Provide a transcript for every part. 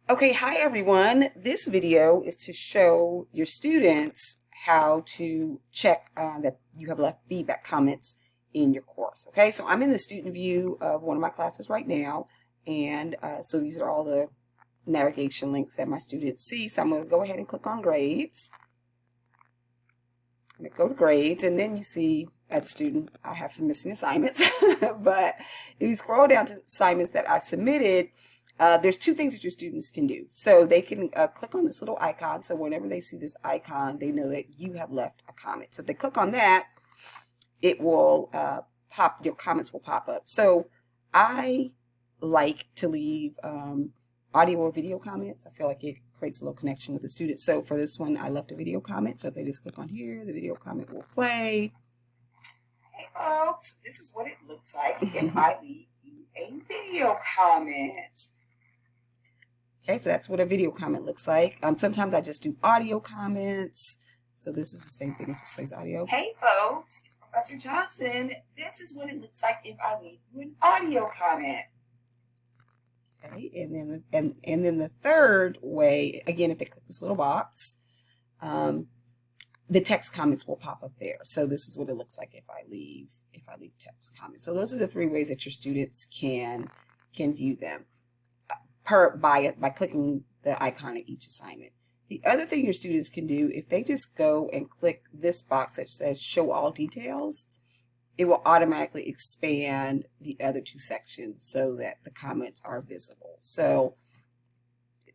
Okay, hi everyone. This video is to show your students how to check that you have left feedback comments in your course. Okay, so I'm in the student view of one of my classes right now, and so these are all the navigation links that my students see. So I'm going to go ahead and click on grades. I'm going to go to grades, and then you see as a student I have some missing assignments, but if you scroll down to assignments that I submitted, there's two things that your students can do. So they can click on this little icon. So whenever they see this icon, they know that you have left a comment. So if they click on that, it will your comments will pop up. So I like to leave audio or video comments. I feel like it creates a little connection with the student. So for this one, I left a video comment. So if they just click on here, the video comment will play. Hey folks, this is what it looks like if I leave you a video comment. Okay, so that's what a video comment looks like. Sometimes I just do audio comments. So this is the same thing, it just plays audio. Hey folks, it's Professor Johnson. This is what it looks like if I leave you an audio comment. Okay, and then the third way, again, if they click this little box, the text comments will pop up there. So this is what it looks like if I leave text comments. So those are the three ways that your students can view them by clicking the icon at each assignment. The other thing your students can do, if they just go and click this box that says show all details, it will automatically expand the other two sections so that the comments are visible. So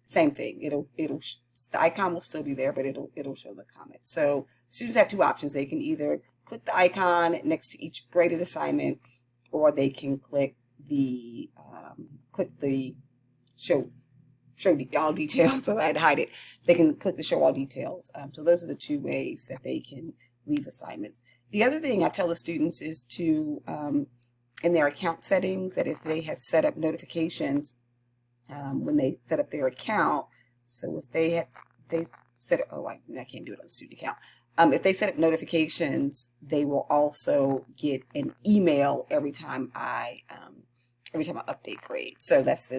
same thing, the icon will still be there, but it'll show the comments. So students have two options. They can either click the icon next to each graded assignment, or they can click the show all details. So I had to hide it. They can click the show all details. So those are the two ways that they can leave assignments. The other thing I tell the students is to, in their account settings, that if they have set up notifications when they set up their account, so if they set up, I can't do it on the student account. If they set up notifications, they will also get an email every time I update grade. So that's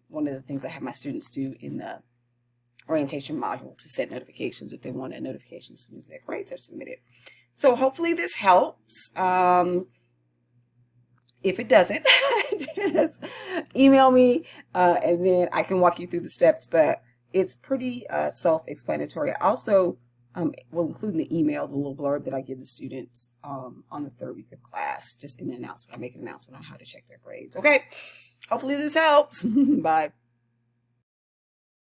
one of the things I have my students do in the orientation module, to set notifications if they want a notification as soon as their grades are submitted. So hopefully this helps. If it doesn't, just email me and then I can walk you through the steps, but it's pretty self-explanatory. I also will include in the email the little blurb that I give the students on the third week of class, just in an announcement. I make an announcement on how to check their grades. Okay, hopefully this helps. Bye.